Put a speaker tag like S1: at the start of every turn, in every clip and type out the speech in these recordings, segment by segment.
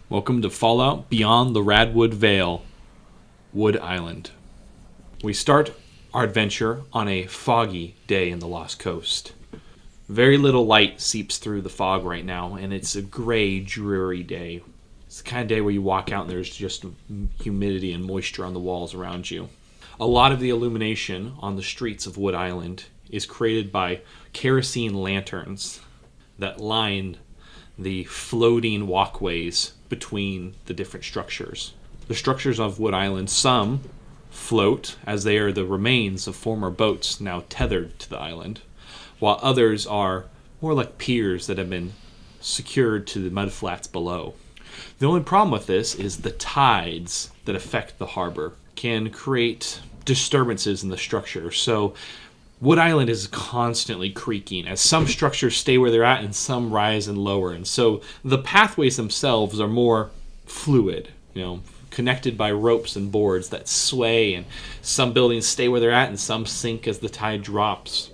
S1: Welcome to Fallout Beyond the Rad'wood Vale, Wood Island. We start our adventure on a foggy day in the Lost Coast. Very little light seeps through the fog right now, and it's a gray, dreary day. It's the kind of day where you walk out and there's just humidity and moisture on the walls around you. A lot of the illumination on the streets of Wood Island is created by kerosene lanterns that line the floating walkways between the different structures. The structures of Wood Island, some float as they are the remains of former boats now tethered to the island, while others are more like piers that have been secured to the mudflats below. The only problem with this is the tides that affect the harbor can create disturbances in the structure. So Wood Island is constantly creaking as some structures stay where they're at and some rise and lower. And so the pathways themselves are more fluid, connected by ropes and boards that sway, and some buildings stay where they're at and some sink as the tide drops.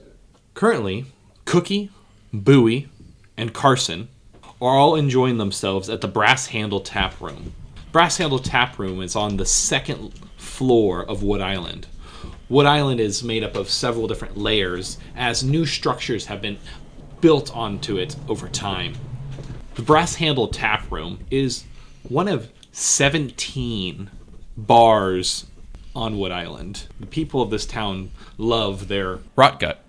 S1: Currently, Cookie, Buoy, and Carson are all enjoying themselves at the Brass Handle Tap Room. Brass Handle Tap Room is on the second floor of Wood Island. Wood Island is made up of several different layers as new structures have been built onto it over time. The Brass Handle Tap Room is one of 17 bars on Wood Island. The people of this town love their rot gut.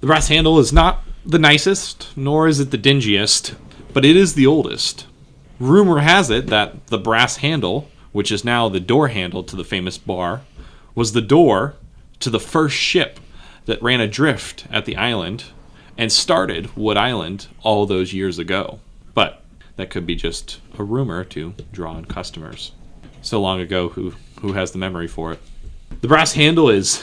S1: The Brass Handle is not the nicest, nor is it the dingiest, but it is the oldest. Rumor has it that the Brass Handle, which is now the door handle to the famous bar, was the door to the first ship that ran adrift at the island and started Wood Island all those years ago. But that could be just a rumor to draw in customers. So long ago, who has the memory for it? The Brass Handle is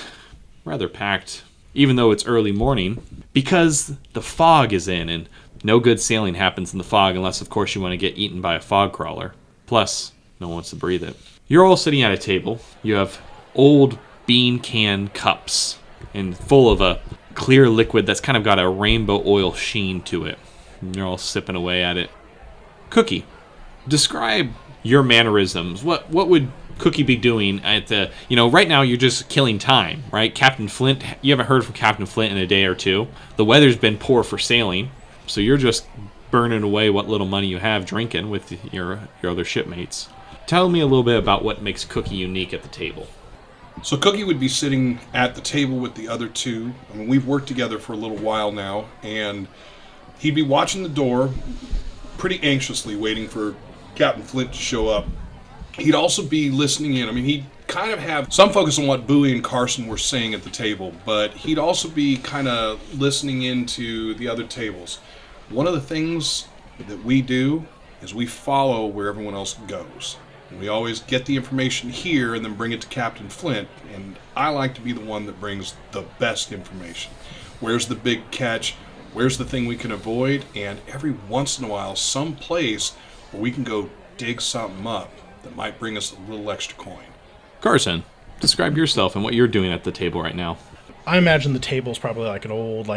S1: rather packed, even though it's early morning, because the fog is in, and no good sailing happens in the fog unless, of course, you want to get eaten by a fog crawler. Plus, no one wants to breathe it. You're all sitting at a table. You have old bean can cups and full of a clear liquid that's kind of got a rainbow oil sheen to it. And you're all sipping away at it. Cookie, describe your mannerisms. What would Cookie be doing at the, right now you're just killing time, right? Captain Flint, you haven't heard from Captain Flint in a day or two. The weather's been poor for sailing, so you're just burning away what little money you have drinking with your other shipmates. Tell me a little bit about what makes Cookie unique at the table.
S2: So Cookie would be sitting at the table with the other two. I mean, we've worked together for a little while now, and he'd be watching the door pretty anxiously, waiting for Captain Flint to show up. He'd also be listening in. I mean, he'd kind of have some focus on what Buoy and Carson were saying at the table, but he'd also be kind of listening into the other tables. One of the things that we do is we follow where everyone else goes. We always get the information here and then bring it to Captain Flint, and I like to be the one that brings the best information. Where's the big catch? Where's the thing we can avoid? And every once in a while, some place where we can go dig something up that might bring us a little extra coin.
S1: Carson, describe yourself and what you're doing at the table right now.
S3: I imagine the table's probably like an old,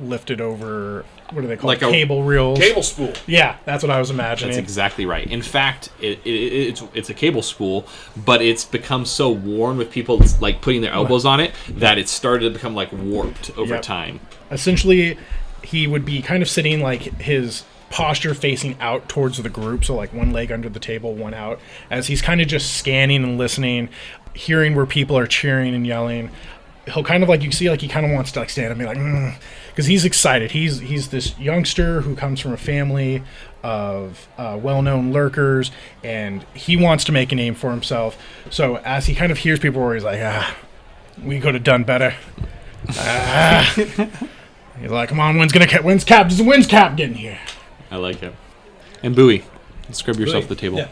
S3: lifted over, what do they call
S1: like
S3: it? Cable reels.
S2: Cable spool.
S3: Yeah, that's what I was imagining.
S1: That's exactly right. In fact, it's a cable spool, but it's become so worn with people putting their elbows on it that it's started to become warped over time.
S3: Essentially, he would be kind of sitting his posture facing out towards the group, so one leg under the table, one out, as he's kind of just scanning and listening, hearing where people are cheering and yelling. He'll kind of you see he kind of wants to stand and be because he's excited. He's this youngster who comes from a family of well-known lurkers, and he wants to make a name for himself. So as he kind of hears people where he's we could have done better. He's like, come on, when's Cap getting here?
S1: I like it. And Buoy, describe yourself at the table.
S4: Yeah.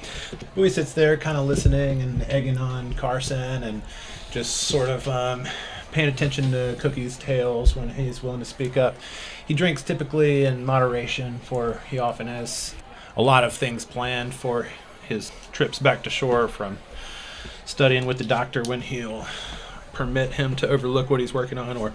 S4: Buoy sits there kind of listening and egging on Carson and just sort of paying attention to Cookie's tales when he's willing to speak up. He drinks typically in moderation, for he often has a lot of things planned for his trips back to shore, from studying with the doctor when he'll permit him to overlook what he's working on, or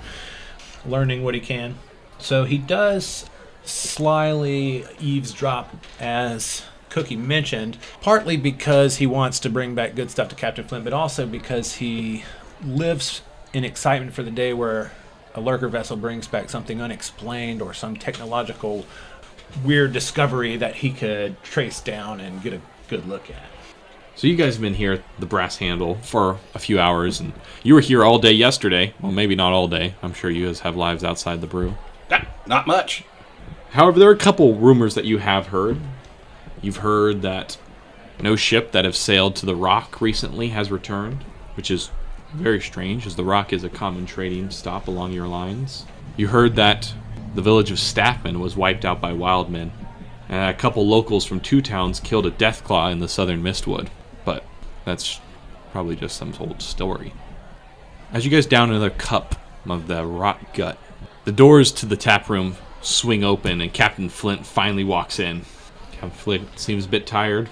S4: learning what he can. So he does slyly eavesdrop as Cookie mentioned, partly because he wants to bring back good stuff to Captain Flint, but also because he lives in excitement for the day where a lurker vessel brings back something unexplained or some technological weird discovery that he could trace down and get a good look at.
S1: So you guys have been here at the Brass Handle for a few hours, and you were here all day yesterday. Well, maybe not all day. I'm sure you guys have lives outside the brew.
S2: Not much.
S1: However, there are a couple rumors that you have heard. You've heard that no ship that have sailed to the Rock recently has returned, which is very strange, as the Rock is a common trading stop along your lines. You heard that the village of Staffman was wiped out by wild men, and a couple locals from 2 towns killed a deathclaw in the southern Mistwood. But that's probably just some old story. As you guys down another cup of the rot gut, the doors to the tap room swing open, and Captain Flint finally walks in. Captain Flint seems a bit tired,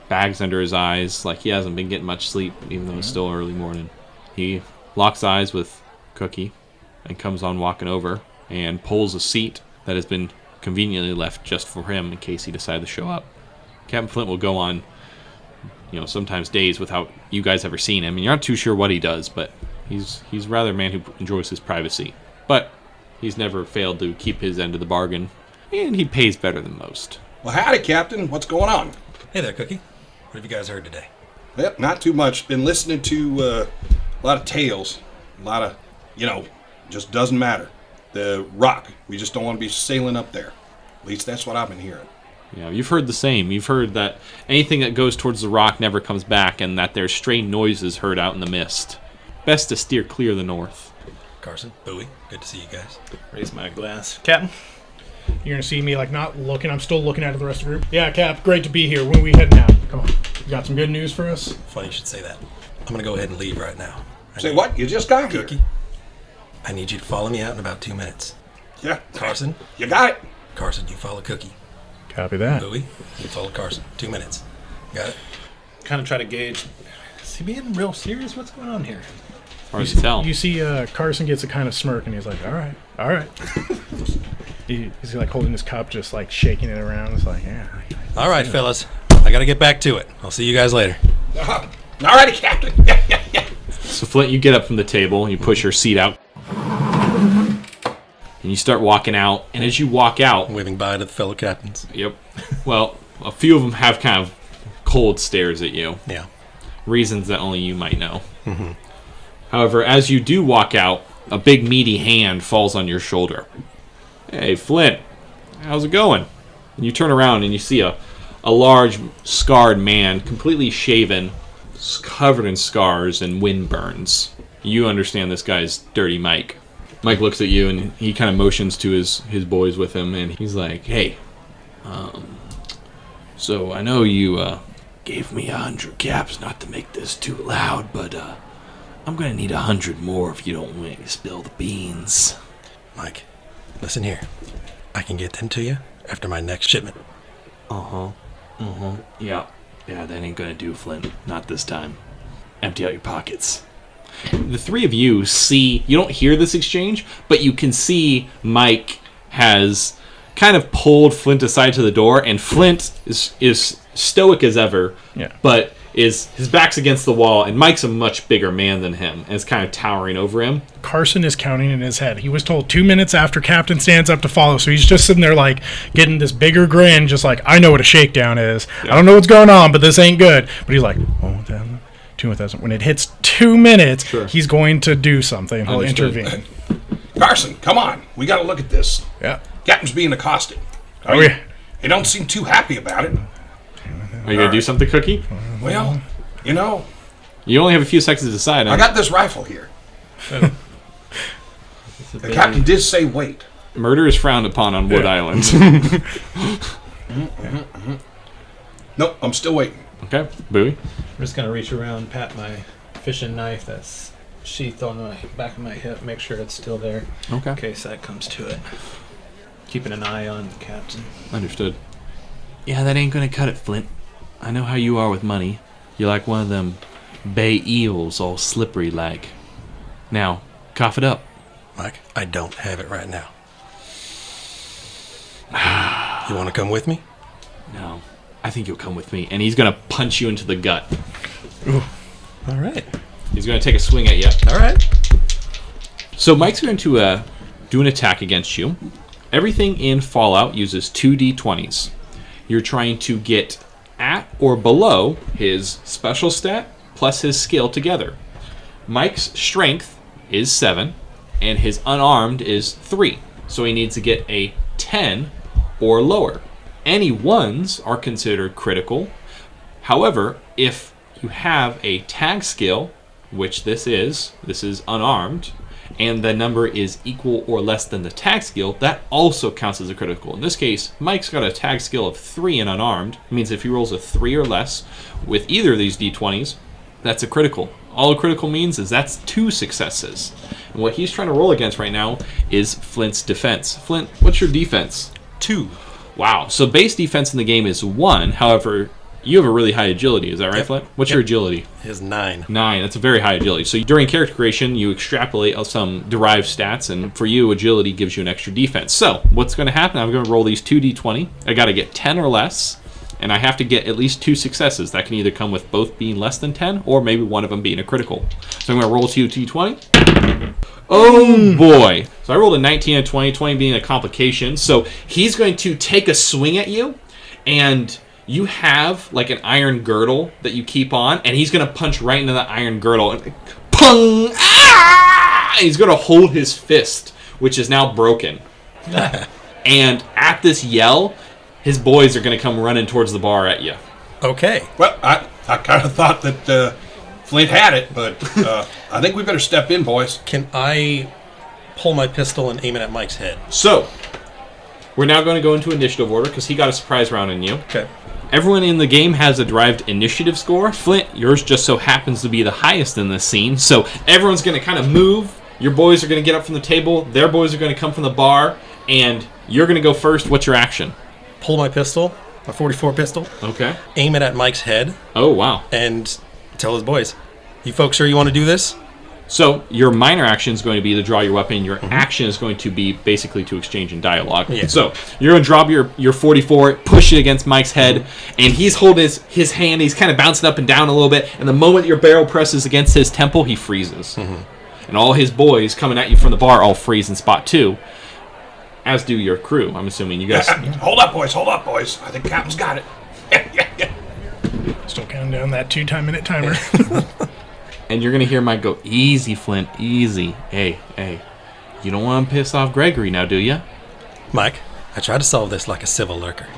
S1: bags under his eyes, like he hasn't been getting much sleep, even though it's still early morning. He locks eyes with Cookie and comes on walking over and pulls a seat that has been conveniently left just for him in case he decided to show up. Captain Flint will go on, sometimes days without you guys ever seeing him, and you're not too sure what he does, but he's rather a man who enjoys his privacy. But he's never failed to keep his end of the bargain, and he pays better than most.
S2: Well, howdy, Captain. What's going on?
S5: Hey there, Cookie. What have you guys heard today?
S2: Yep, not too much. Been listening to a lot of tales. A lot of, just doesn't matter. The Rock, we just don't want to be sailing up there. At least that's what I've been hearing.
S1: Yeah, you've heard the same. You've heard that anything that goes towards the Rock never comes back, and that there's strange noises heard out in the mist. Best to steer clear of the north.
S5: Carson, Buoy, good to see you guys.
S4: Raise my glass. Captain?
S3: You're going to see me, not looking. I'm still looking at the rest of the group. Yeah, Cap, great to be here. When are we heading out? Come on. You got some good news for us?
S5: Funny you should say that. I'm going to go ahead and leave right now.
S2: Say what? You just got here.
S5: Cookie, I need you to follow me out in about 2 minutes.
S2: Yeah.
S5: Carson?
S2: You got it.
S5: Carson, you follow Cookie.
S3: Copy that.
S5: Buoy, you follow Carson. 2 minutes. Got it?
S4: Kind of try to gauge. Is he being real serious? What's going on here?
S1: Hard to tell.
S3: You see Carson gets a kind of smirk, and he's like, all right. He's holding his cup, just shaking it around. It's like, yeah.
S5: All right, fellas. I got to get back to it. I'll see you guys later.
S2: All righty, Captain. Yeah.
S1: So Flint, you get up from the table and you push your seat out. And you start walking out. And as you walk out...
S5: Waving bye to the fellow captains.
S1: Yep. Well, a few of them have kind of cold stares at you.
S5: Yeah.
S1: Reasons that only you might know. Mm-hmm. However, as you do walk out, a big meaty hand falls on your shoulder. Hey, Flint, how's it going? And you turn around and you see a large, scarred man, completely shaven, covered in scars and wind burns. You understand this guy's Dirty Mike. Mike looks at you and he kind of motions to his boys with him, and he's like, hey, so I know you gave me 100 caps not to make this too loud, but I'm going to need 100 more if you don't want me to spill the beans.
S5: Mike, listen here. I can get them to you after my next shipment.
S1: Yeah, that ain't gonna do, Flint. Not this time. Empty out your pockets. The three of you see, you don't hear this exchange, but you can see Mike has kind of pulled Flint aside to the door, and Flint is stoic as ever, but his back's against the wall, and Mike's a much bigger man than him, and is kind of towering over him.
S3: Carson is counting in his head. He was told 2 minutes after Captain stands up to follow, so he's just sitting there getting this bigger grin, just I know what a shakedown is. Yeah. I don't know what's going on, but this ain't good. But he's like, 2,000. When it hits 2 minutes, he's going to do something. He'll intervene.
S2: Carson, come on. We got to look at this.
S3: Yeah.
S2: Captain's being accosted.
S3: Yeah.
S2: He don't seem too happy about it.
S1: Are you going to do something, Cookie?
S2: Well,
S1: you only have a few seconds to decide.
S2: I got this rifle here. The captain did say wait.
S1: Murder is frowned upon on Wood Island.
S2: Nope, I'm still waiting.
S1: Okay, Buoy.
S4: I'm just going to reach around, pat my fishing knife that's sheathed on the back of my hip, make sure it's still there.
S1: Okay.
S4: In case that comes to it. Keeping an eye on the captain.
S1: Understood. Yeah, that ain't gonna cut it, Flint. I know how you are with money. You're like one of them bay eels, all slippery like. Now, cough it up.
S5: Mike, I don't have it right now. You want to come with me?
S1: No. I think you'll come with me. And he's going to punch you into the gut.
S5: Ooh. All right.
S1: He's going to take a swing at you.
S5: All right.
S1: So Mike's going to do an attack against you. Everything in Fallout uses 2d20s. You're trying to get at or below his special stat plus his skill together. Mike's strength is 7, and his unarmed is 3. So he needs to get a 10 or lower. Any 1s are considered critical. However, if you have a tag skill, which this is unarmed, and the number is equal or less than the tag skill, that also counts as a critical. In this case, Mike's got a tag skill of 3 and unarmed. It means if he rolls a 3 or less with either of these d20s, that's a critical. All a critical means is that's 2 successes. And what he's trying to roll against right now is Flint's defense. Flint, what's your defense?
S5: 2.
S1: Wow. So base defense in the game is 1. However, you have a really high agility. Is that right,
S5: Yep.
S1: Flint? What's your agility?
S5: Is 9.
S1: 9. That's a very high agility. So during character creation, you extrapolate some derived stats, and for you, agility gives you an extra defense. So what's going to happen? I'm going to roll these 2d20. I got to get 10 or less, and I have to get at least 2 successes. That can either come with both being less than 10, or maybe one of them being a critical. So I'm going to roll 2d20. Oh boy. So I rolled a 19 and 20, 20 being a complication. So he's going to take a swing at you, and you have like an iron girdle that you keep on, and he's going to punch right into the iron girdle. And pung! Ah! And he's going to hold his fist, which is now broken. And at this yell, his boys are going to come running towards the bar at you.
S5: Okay.
S2: Well, I kind of thought that Flint had it, but I think we better step in, boys.
S5: Can I pull my pistol and aim it at Mike's head?
S1: So, we're now going to go into initiative order because he got a surprise round on you.
S5: Okay.
S1: Everyone in the game has a derived initiative score. Flint, yours just so happens to be the highest in this scene. So everyone's going to kind of move. Your boys are going to get up from the table. Their boys are going to come from the bar. And you're going to go first. What's your action?
S5: Pull my pistol, my 44 pistol,
S1: Okay.
S5: aim it at Mike's head,
S1: Oh, wow.
S5: and tell his boys, you folks sure you want to do this?
S1: So your minor action is going to be to draw your weapon. Your action is going to be basically to exchange in dialogue.
S5: Yeah.
S1: So you're going to drop your 44, push it against Mike's head, and he's holding his hand. He's kind of bouncing up and down a little bit. And the moment your barrel presses against his temple, he freezes. And all his boys coming at you from the bar all freeze in spot 2, as do your crew. I'm assuming you guys.
S2: Hold up, boys. Hold up, boys. I think Captain's got it. Yeah.
S3: Still counting down that 2-minute timer.
S1: And you're going to hear Mike go, easy, Flint, easy. Hey, you don't want to piss off Gregory now, do you?
S5: Mike, I tried to solve this like a civil lurker.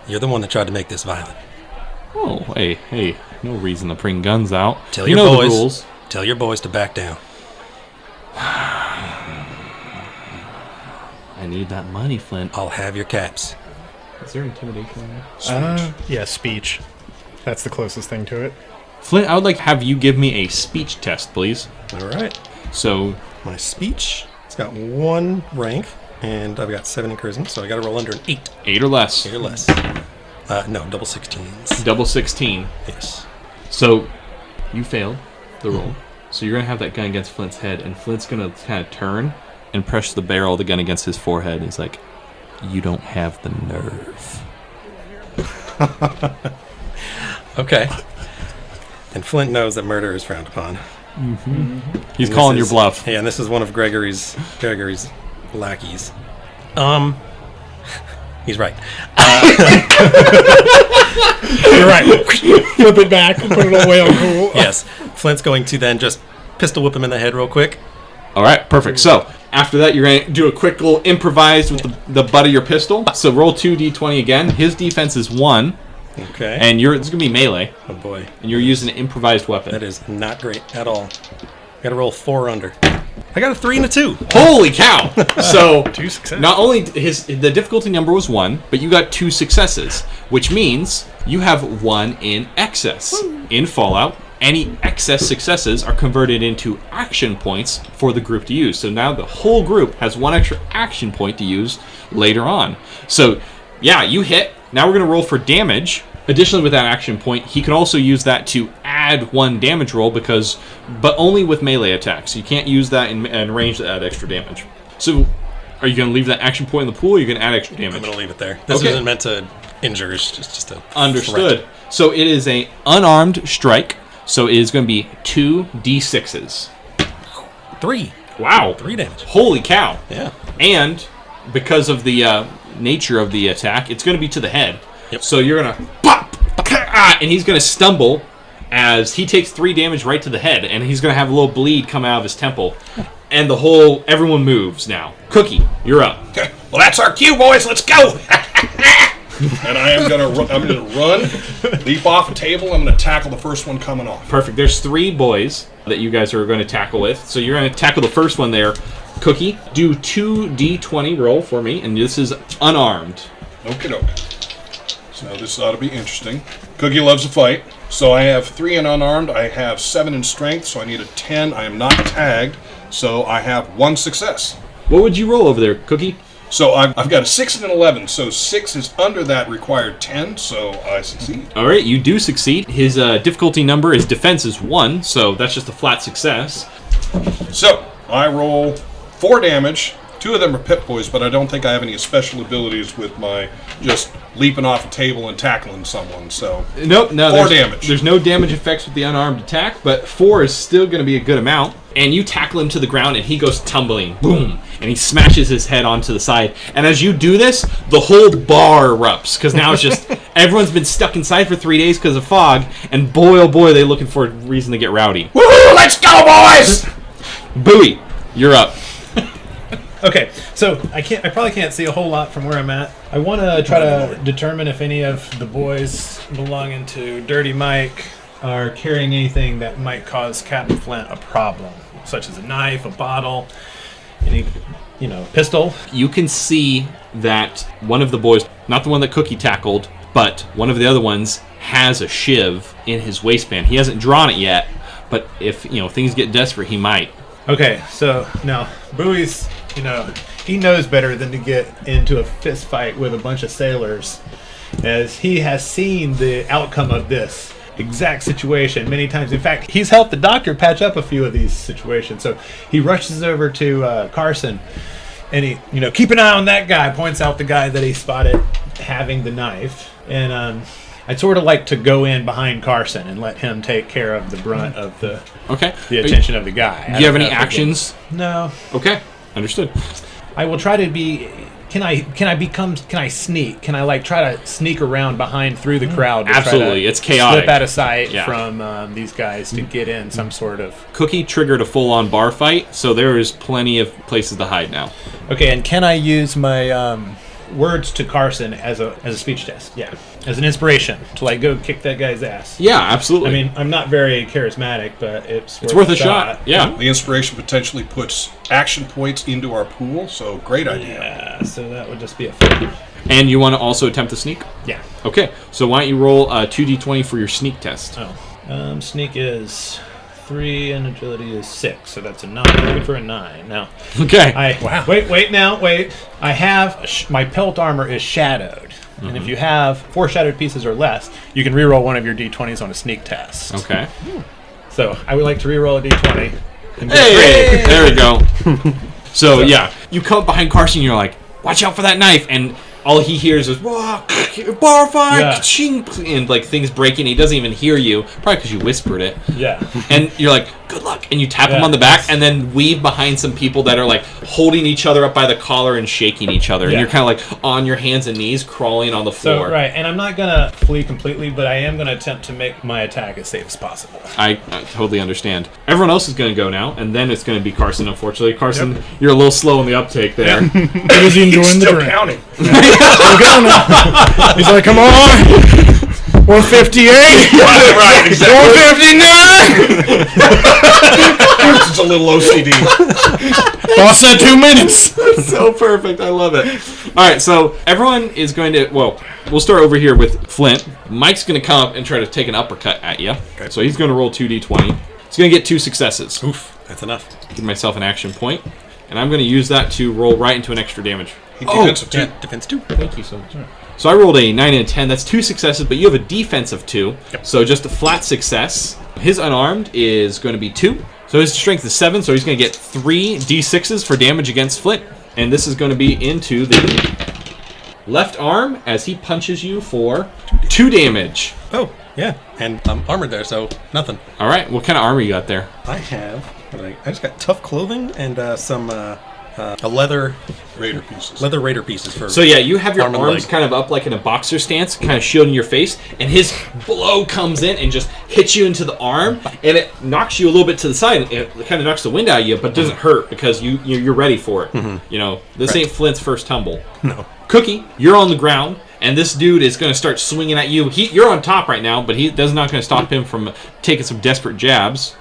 S5: You're the one that tried to make this violent.
S1: Oh, hey, no reason to bring guns out.
S5: Tell
S1: you
S5: your
S1: know
S5: boys.
S1: the rules.
S5: Tell your boys to back down.
S1: I need that money, Flint.
S5: I'll have your caps.
S1: Is there intimidation in there?
S3: Yeah, speech. That's the closest thing to it.
S1: Flint, I would like to have you give me a speech test, please.
S5: All right.
S1: So,
S5: My speech, it's got 1 rank, and I've got 7 in charisma, so I got to roll under an 8.
S1: 8 or less.
S5: 8 or less. No, double 16s.
S1: Double 16.
S5: Yes.
S1: So, you failed the roll. So you're going to have that gun against Flint's head, and Flint's going to kind of turn and press the barrel of the gun against his forehead. He's like, you don't have the nerve.
S5: Okay. And Flint knows that murder is frowned upon.
S1: He's
S5: And
S1: calling
S5: this
S1: your
S5: is-
S1: bluff.
S5: Yeah, and this is one of Gregory's lackeys. He's right.
S3: You're right. Flip it back, put it away on cool.
S5: Yes. Flint's going to then just pistol whip him in the head real quick.
S1: All right, perfect. So after that, you're going to do a quick little improvise with the butt of your pistol. So roll 2d20 again. His defense is 1,
S5: Okay.
S1: and it's going to be melee,
S5: Oh boy.
S1: and you're using an improvised weapon.
S5: That is not great at all. Got to roll 4 under. I got a 3 and a 2.
S1: Holy cow! So
S3: 2 successes.
S1: not only the difficulty number was 1, but you got 2 successes, which means you have 1 in excess. In Fallout, any excess successes are converted into action points for the group to use. So now the whole group has 1 extra action point to use later on. So yeah, you hit. Now we're going to roll for damage. Additionally, with that action point, he can also use that to add 1 damage roll, but only with melee attacks. You can't use that in range to add extra damage. So, are you going to leave that action point in the pool, or are you going to add extra
S5: I'm
S1: damage?
S5: going to leave it there. This
S1: Okay.
S5: isn't meant to injures. Just a
S1: Understood.
S5: threat.
S1: So it is a unarmed strike. So it is going to be 2d6s.
S5: 3.
S1: Wow.
S5: 3 damage.
S1: Holy cow.
S5: Yeah.
S1: And because of the nature of the attack, it's going to be to the head.
S5: Yep.
S1: So you're going to pop, and he's going to stumble as he takes 3 damage right to the head, and he's going to have a little bleed come out of his temple. And everyone moves now. Cookie, you're up.
S2: Okay. Well, that's our cue, boys. Let's go. And I'm gonna run, leap off a table. I'm gonna tackle the first one coming off.
S1: Perfect. There's 3 boys that you guys are going to tackle with. So you're going to tackle the first one there. Cookie, do 2d20 roll for me, and this is unarmed.
S2: Okie doke. So this ought to be interesting. Cookie loves to fight. So I have 3 in unarmed. I have 7 in strength, so I need a 10. I am not tagged, so I have 1 success.
S1: What would you roll over there, Cookie?
S2: So I've got a 6 and an 11, so 6 is under that required 10, so I succeed.
S1: All right, you do succeed. His difficulty number, his defense is 1, so that's just a flat success.
S2: So I roll 4 damage. 2 of them are pip boys, but I don't think I have any special abilities with my just leaping off a table and tackling someone, so...
S1: Nope, no.
S2: 4 damage.
S1: There's no damage effects with the unarmed attack, but 4 is still going to be a good amount. And you tackle him to the ground, and he goes tumbling. Boom! And he smashes his head onto the side. And as you do this, the whole bar erupts, because now it's just... everyone's been stuck inside for 3 days because of fog, and boy, oh boy, they're looking for a reason to get rowdy.
S2: Woohoo! Let's go, boys!
S1: Buoy, you're up.
S4: Okay, so I probably can't see a whole lot from where I'm at. I want to try to determine if any of the boys belonging to Dirty Mike are carrying anything that might cause Captain Flint a problem, such as a knife, a bottle, any, pistol.
S1: You can see that one of the boys, not the one that Cookie tackled, but one of the other ones has a shiv in his waistband. He hasn't drawn it yet, but if things get desperate, he might.
S4: Okay, so now Bowie's, he knows better than to get into a fist fight with a bunch of sailors, as he has seen the outcome of this exact situation many times. In fact, he's helped the doctor patch up a few of these situations. So he rushes over to Carson, and he, keep an eye on that guy. Points out the guy that he spotted having the knife, and I'd sort of like to go in behind Carson and let him take care of the brunt of the attention of the guy.
S1: Do you have any actions?
S4: No.
S1: Okay, understood.
S4: I will try to be. Can I sneak? Can I try to sneak around behind through the crowd? To
S1: Absolutely,
S4: try to
S1: it's chaotic.
S4: Slip out of sight
S1: Yeah.
S4: from these guys to get in some sort of.
S1: Cookie triggered a full-on bar fight, so there is plenty of places to hide now.
S4: Okay, and can I use my words to Carson as a speech test? Yeah, as an inspiration to go kick that guy's ass.
S1: Yeah, absolutely.
S4: I mean, I'm not very charismatic, but it's
S1: worth a shot. Yeah.
S2: The inspiration potentially puts action points into our pool, so great idea.
S4: Yeah, so that would just be a 5.
S1: And you want to also attempt to sneak?
S4: Yeah.
S1: Okay, so why don't you roll 2d20 for your sneak test?
S4: Oh. Sneak is 3 and agility is 6, so that's a 9. I'm looking for a 9 now.
S1: Okay.
S4: Wow. Wait. I have my pelt armor is shadowed, and if you have 4 shadowed pieces or less, you can reroll one of your d20s on a sneak test.
S1: Okay.
S4: So I would like to reroll a d20.
S1: Hey! There we go. So, yeah, you come behind Carson, and you're like, watch out for that knife, and all he hears is, bar fight, ka-ching, and things breaking. He doesn't even hear you, probably because you whispered it.
S4: Yeah.
S1: And you're like, good luck, and you tap him on the back, and then weave behind some people that are holding each other up by the collar and shaking each other, and you're kind of on your hands and knees, crawling on the floor.
S4: So, right, and I'm not gonna flee completely, but I am gonna attempt to make my attack as safe as possible.
S1: I totally understand. Everyone else is going to go now, and then it's going to be Carson, unfortunately. Carson, you're a little slow in the uptake there.
S3: Is he enjoying the
S2: Still
S3: drink?
S2: counting.
S3: He's like, come on, 158,
S2: Right, exactly.
S3: 159.
S2: It's a little OCD.
S3: Boss said 2 minutes.
S1: So perfect. I love it. All right, so everyone is going to, we'll start over here with Flint. Mike's going to come up and try to take an uppercut at you. Okay. So he's going to roll 2d20. He's going to get 2 successes.
S5: Oof, that's enough.
S1: Give myself an action point, and I'm going to use that to roll right into an extra damage.
S2: Defensive 2.
S5: Yeah, defense 2.
S1: Thank you so much. So I rolled a 9 and a 10. That's 2 successes, but you have a defense of 2. Yep. So just a flat success. His unarmed is going to be 2. So his strength is 7, so he's going to get 3 d6s for damage against Flint. And this is going to be into the left arm as he punches you for 2 damage.
S5: Oh, yeah. And I'm armored there, so nothing.
S1: All right, what kind of armor you got there?
S5: I have... I just got tough clothing and some leather
S2: Raider pieces.
S5: raider pieces for...
S1: So yeah, you have your
S5: arm and
S1: arms
S5: leg.
S1: kind of up like in a boxer stance, kind of shielding your face, and his blow comes in and just hits you into the arm, and it knocks you a little bit to the side. It kind of knocks the wind out of you, but doesn't hurt because you're ready for it. You know, this ain't Flint's first tumble.
S5: No.
S1: Cookie, you're on the ground, and this dude is going to start swinging at you. You're on top right now, but that's not going to stop him from taking some desperate jabs.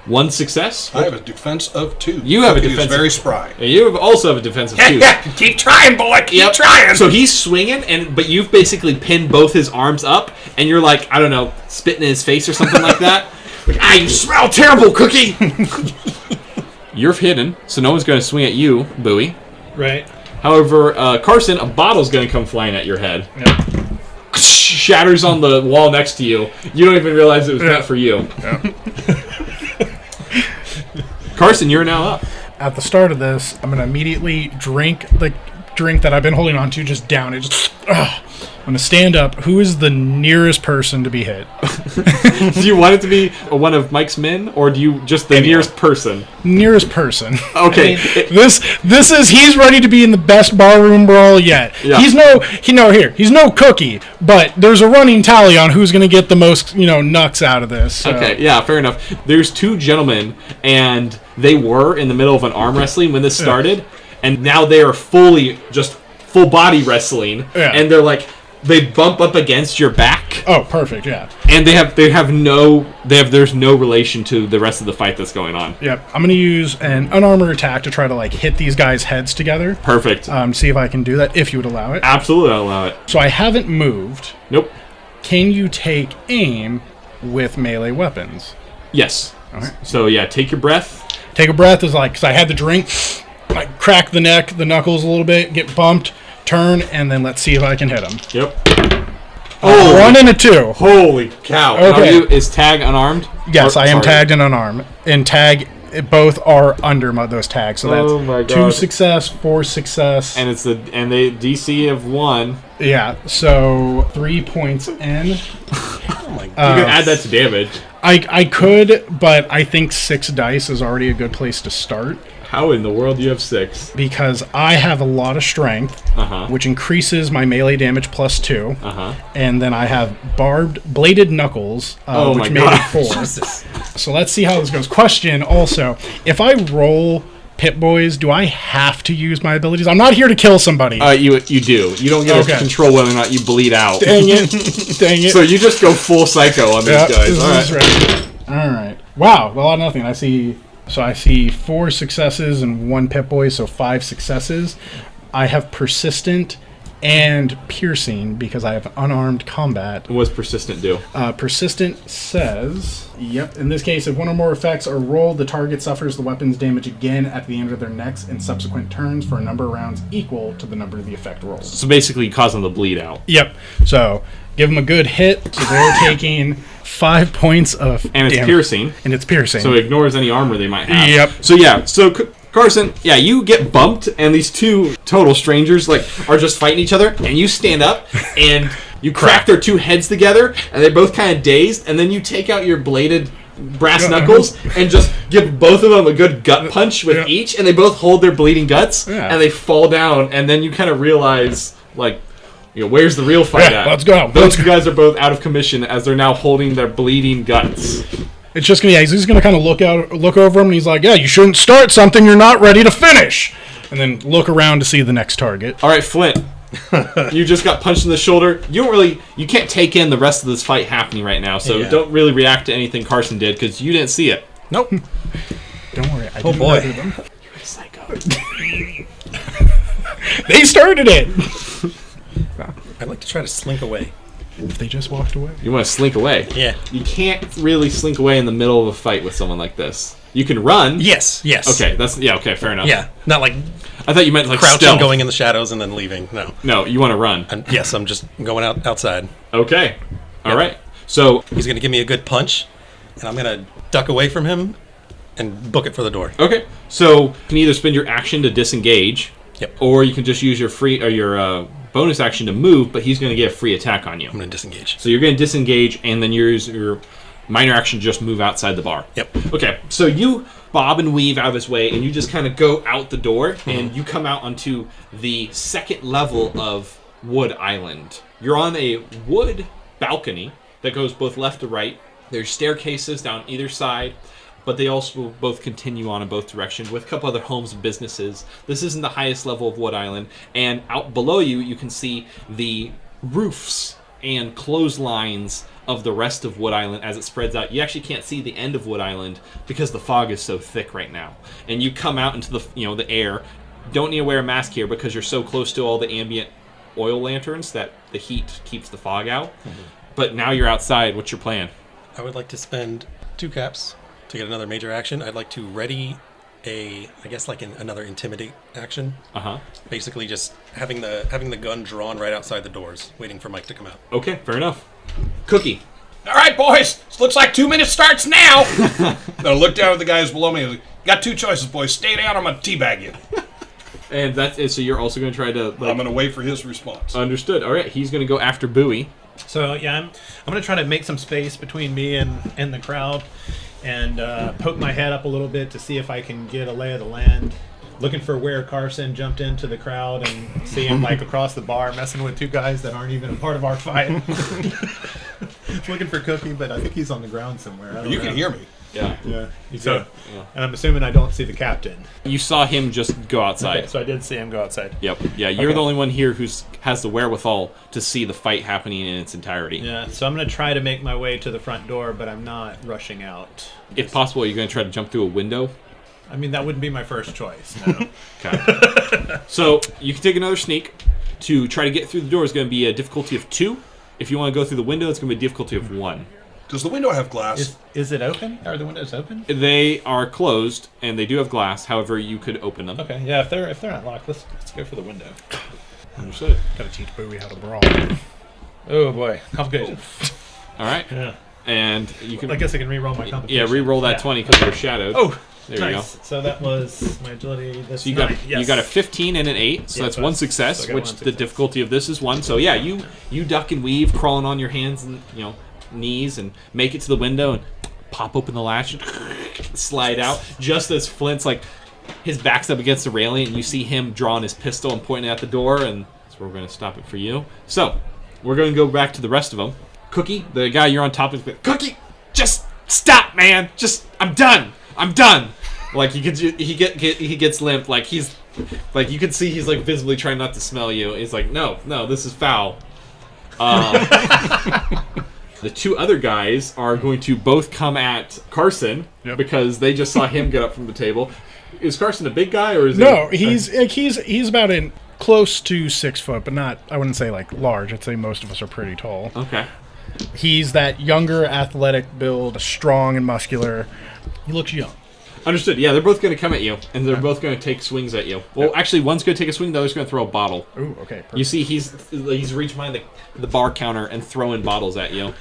S1: 1 success.
S2: I have a defense of 2.
S1: You have a
S2: Cookie is
S1: defense
S2: very spry.
S1: You also have a defensive 2.
S2: Keep trying, boy. Keep trying.
S1: So he's swinging, but you've basically pinned both his arms up, and you're like, I don't know, spitting in his face or something like that. Like, you smell terrible, Cookie! You're hidden, so no one's going to swing at you, Buoy.
S3: Right.
S1: However, Carson, a bottle's going to come flying at your head.
S3: Yep.
S1: Shatters on the wall next to you. You don't even realize it was meant for you.
S3: Yep.
S1: Carson, you're now up.
S3: At the start of this, I'm going to immediately drink the drink that I've been holding on to, just down it. I'm going to stand up. Who is the nearest person to be hit?
S1: Do you want it to be one of Mike's men, or do you just the nearest person?
S3: Nearest person.
S1: Okay.
S3: He's ready to be in the best barroom brawl yet.
S1: Yeah.
S3: He's no Cookie, but there's a running tally on who's going to get the most, knucks out of this. So.
S1: Okay, yeah, fair enough. There's 2 gentlemen, and they were in the middle of an arm wrestling when this started, and now they are full body wrestling, and they bump up against your back.
S3: Oh, perfect, yeah.
S1: And there's no relation to the rest of the fight that's going on.
S3: Yep, I'm going to use an unarmored attack to try to hit these guys' heads together.
S1: Perfect.
S3: See if I can do that, if you would allow it.
S1: Absolutely, I'll allow it.
S3: So I haven't moved.
S1: Nope.
S3: Can you take aim with melee weapons?
S1: Yes.
S3: All right.
S1: So yeah, take your breath.
S3: Take a breath because I had the drink. I crack the knuckles a little bit, get bumped, turn, and then let's see if I can hit him.
S1: Yep.
S3: 1 and a 2.
S1: Holy cow.
S3: Okay.
S1: Is Tag unarmed?
S3: Yes, I am tagged and unarmed. And tag, both are under those tags. So that's
S1: my God.
S3: 2 success, 4 success.
S1: And they DC of 1.
S3: Yeah, so 3 points in.
S5: Oh my God.
S1: You can add that to damage.
S3: I could, but I think 6 dice is already a good place to start.
S1: How in the world do you have 6?
S3: Because I have a lot of strength, which increases my melee damage plus 2. And then I have bladed knuckles, which made it 4.
S5: Jesus.
S3: So let's see how this goes. Question also, if I roll Pit Boys, do I have to use my abilities? I'm not here to kill somebody.
S1: You do. You don't get to control whether or not you bleed out.
S3: Dang it.
S1: So you just go full psycho on these guys.
S3: All right. Wow. Well, nothing. I see 4 successes and 1 Pit Boy, so 5 successes. I have persistent and piercing because I have unarmed combat.
S1: What does persistent do?
S3: Persistent says, in this case, if one or more effects are rolled, the target suffers the weapon's damage again at the end of their next and subsequent turns for a number of rounds equal to the number of the effect rolled.
S1: So basically you cause them to bleed out.
S3: Yep. So give them a good hit. So they're taking 5 points of
S1: And it's
S3: damage.
S1: piercing.
S3: And it's piercing.
S1: So it ignores any armor they might have.
S3: Yep.
S1: So Carson, you get bumped, and these 2 total strangers are just fighting each other, and you stand up, and you crack their 2 heads together, and they're both kind of dazed, and then you take out your bladed brass knuckles and just give both of them a good gut punch with each, and they both hold their bleeding guts, and they fall down, and then you kind of realize, where's the real fight at?
S3: Let's go.
S1: Those 2 guys are both out of commission as they're now holding their bleeding guts.
S3: It's just he's gonna kind of look over him, and he's like, "Yeah, you shouldn't start something you're not ready to finish," and then look around to see the next target.
S1: All right, Flint, you just got punched in the shoulder. You can't take in the rest of this fight happening right now, so don't really react to anything Carson did because you didn't see it.
S5: Nope.
S3: Don't worry.
S5: Oh boy.
S3: Them.
S1: You're a psycho.
S3: They started it.
S5: I'd like to try to slink away.
S3: If they just walked away.
S1: You want to slink away?
S5: Yeah.
S1: You can't really slink away in the middle of a fight with someone like this. You can run.
S5: Yes.
S1: Okay, okay, fair enough.
S5: Yeah, not
S1: I thought you meant
S5: crouching,
S1: stealth.
S5: going in the shadows, and then leaving. No.
S1: No, you want to run.
S5: Yes, I'm just going outside.
S1: Okay. All right. So
S5: he's going to give me a good punch, and I'm going to duck away from him and book it for the door.
S1: Okay. So you can either spend your action to disengage.
S5: Yep.
S1: Or you can just use your bonus action to move, but he's going to get a free attack on you.
S5: I'm going to disengage.
S1: So you're going to disengage, and then use your minor action to just move outside the bar.
S5: Yep.
S1: Okay, so you bob and weave out of his way, and you just kind of go out the door, and you come out onto the second level of Wood Island. You're on a wood balcony that goes both left to right. There's staircases down either side, but they also both continue on in both directions with a couple other homes and businesses. This isn't the highest level of Wood Island, and out below you, you can see the roofs and clotheslines of the rest of Wood Island as it spreads out. You actually can't see the end of Wood Island because the fog is so thick right now. And you come out into the air. Don't need to wear a mask here because you're so close to all the ambient oil lanterns that the heat keeps the fog out. But now you're outside. What's your plan?
S5: I would like to spend 2 caps to get another major action. I'd like to ready another intimidate action. Basically just having the gun drawn right outside the doors, waiting for Mike to come out.
S1: Okay, fair enough. Cookie.
S2: All right, boys. This looks like 2 minutes starts now. Then I look down at the guys below me. And got 2 choices, boys. Stay down. I'm gonna teabag you.
S1: And that's it. So you're also going to try to.
S2: I'm gonna wait for his response.
S1: Understood. All right. He's going to go after Buoy.
S4: So yeah, I'm gonna try to make some space between me and the crowd, and poke my head up a little bit to see if I can get a lay of the land. Looking for where Carson jumped into the crowd and see him like across the bar messing with 2 guys that aren't even a part of our fight. Looking for Cookie, but I think he's on the ground somewhere.
S2: You can hear me.
S1: Yeah.
S4: Yeah.
S1: So,
S4: and I'm assuming I don't see the captain.
S1: You saw him just go outside.
S4: Okay, so I did see him go outside.
S1: Yep. Yeah, you're the only one here who has the wherewithal to see the fight happening in its entirety.
S4: Yeah, so I'm going to try to make my way to the front door, but I'm not rushing out.
S1: If possible, you're going to try to jump through a window.
S4: I mean, that wouldn't be my first choice, no.
S1: Okay. So you can take another sneak. To try to get through the door is going to be a difficulty of 2. If you want to go through the window, it's going to be a difficulty of 1.
S2: Does the window have glass?
S4: Is it open? Are the windows open?
S1: They are closed, and they do have glass. However, you could open them.
S4: Okay, yeah, if they're not locked, let's go for the window.
S1: Understood.
S3: Gotta teach Buoy how to brawl.
S4: Oh boy, complication.
S1: All right.
S4: Yeah.
S1: And you can.
S4: I guess I can re-roll my complication.
S1: Yeah, re-roll that 20 because you're shadowed.
S4: Oh,
S1: there
S4: nice.
S1: you go.
S4: So that was my agility.
S1: So you got a 15 and an 8, so that's 1 success,
S4: so I got
S1: which
S4: 1
S1: the
S4: success.
S1: difficulty of this is 1. So yeah, you duck and weave, crawling on your hands and knees, and make it to the window and pop open the latch and slide out. Just as Flint's like his back's up against the railing, and you see him drawing his pistol and pointing at the door, and that's where we're going to stop it for you. So we're going to go back to the rest of them. Cookie, the guy you're on top of, Cookie, just stop, man. Just I'm done. Like he gets limp. Like he's like you can see he's like visibly trying not to smell you. He's like, no, this is foul. The 2 other guys are going to both come at Carson because they just saw him get up from the table. Is Carson a big guy or is
S3: No, he's about close to 6 foot, but not. I wouldn't say like large. I'd say most of us are pretty tall.
S1: Okay.
S3: He's that younger, athletic build, strong and muscular. He looks young.
S1: Understood. Yeah, they're both going to come at you, and they're both going to take swings at you. Well, actually, one's going to take a swing, the other's going to throw a bottle.
S3: Ooh, okay. Perfect.
S1: You see, he's reaching behind the bar counter and throwing bottles at you.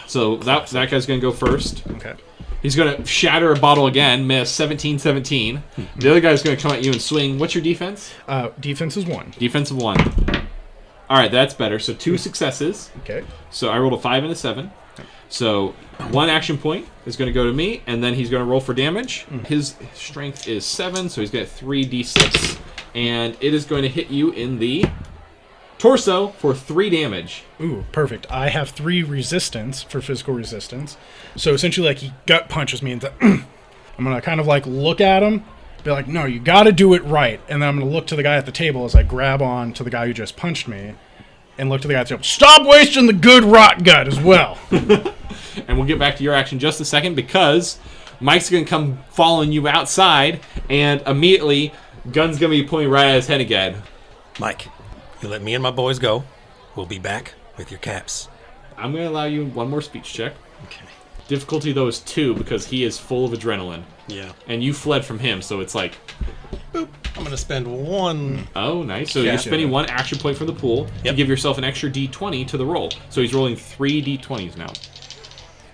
S1: So that guy's going to go first.
S3: Okay.
S1: He's going to shatter a bottle again, miss 17-17. The other guy's going to come at you and swing. What's your defense?
S3: Defense is 1.
S1: Defense of 1. All right, that's better. So 2 successes.
S3: Okay.
S1: So I rolled a 5 and a 7. So 1 action point is going to go to me, and then he's going to roll for damage. His strength is 7, so he's got 3d6, and it is going to hit you in the torso for 3 damage.
S3: Ooh, perfect. I have 3 resistance for physical resistance. So essentially, like, he gut punches me, and I'm going to kind of, like, look at him, be like, no, you got to do it right. And then I'm going to look to the guy at the table as I grab on to the guy who just punched me, and look to the guy at the table. Stop wasting the good rot gut as well.
S1: And we'll get back to your action in just a second because Mike's going to come following you outside, and immediately, gun's going to be pointing right at his head again.
S5: Mike, you let me and my boys go. We'll be back with your caps.
S1: I'm going to allow you 1 more speech check.
S5: Okay.
S1: Difficulty, though, is 2 because he is full of adrenaline.
S5: Yeah.
S1: And you fled from him, so it's like...
S5: Boop. I'm going to spend 1...
S1: Oh, nice. So
S5: Yeah.
S1: you're spending 1 action point from the pool to
S5: Yep.
S1: give yourself an extra d20 to the roll. So he's rolling 3 d20s now.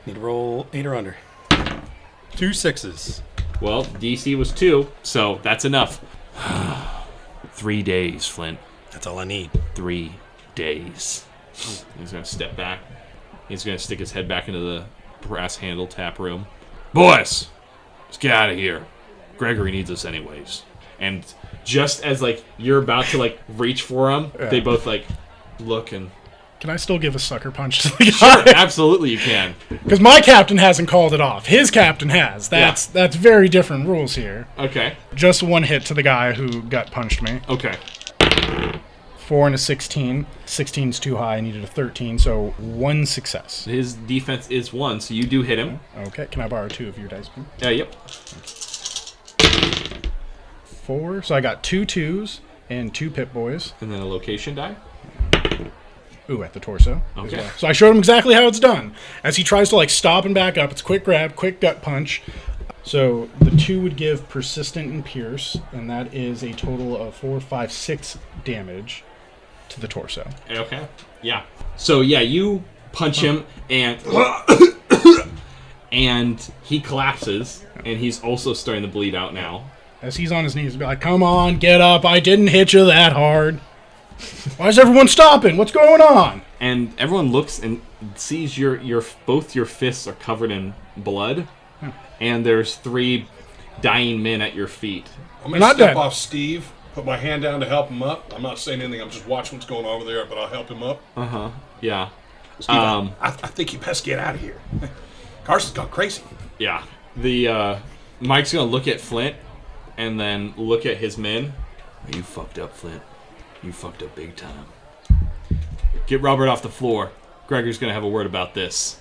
S5: Need to roll 8 or under. 2 6s.
S1: Well, DC was 2, so that's enough. 3 days, Flint.
S5: That's all I need.
S1: 3 days. He's going to step back. He's going to stick his head back into the brass handle tap room. Boys, let's get out of here. Gregory needs us anyways. And just as like you're about to like reach for him, they both like look and...
S3: Can I still give a sucker punch to the guy?
S1: Sure, absolutely you can.
S3: Because my captain hasn't called it off. His captain has. That's very different rules here.
S1: Okay.
S3: Just 1 hit to the guy who gut punched me.
S1: Okay.
S3: 4 and a 16. 16's too high. I needed a 13, so 1 success.
S1: His defense is 1, so you do hit him.
S3: Okay. Can I borrow 2 of your dice?
S1: Yep.
S3: 4. So I got 2 2s and 2 Pip Boys.
S1: And then a location die.
S3: Ooh, at the torso.
S1: Okay.
S3: Well. So I showed him exactly how it's done. As he tries to like stop and back up, it's quick grab, quick gut punch. So the 2 would give persistent and pierce, and that is a total of 4, 5, 6 damage to the torso.
S1: Okay. Yeah. So yeah, you punch him and and he collapses, and he's also starting to bleed out now.
S3: As he's on his knees, be like, "Come on, get up! I didn't hit you that hard. Why is everyone stopping? What's going on?"
S1: And everyone looks and sees your both your fists are covered in blood, and there's 3 dying men at your feet.
S2: I'm going to
S3: Not
S2: step
S3: dead.
S2: off Steve, put my hand down to help him up. I'm not saying anything. I'm just watching what's going on over there, but I'll help him up.
S1: Yeah.
S2: Steve, I think you best get out of here. Carson's gone crazy.
S1: Yeah. The Mike's gonna look at Flint and then look at his men. You fucked up, Flint. You fucked up big time. Get Robert off the floor. Gregor's gonna have a word about this.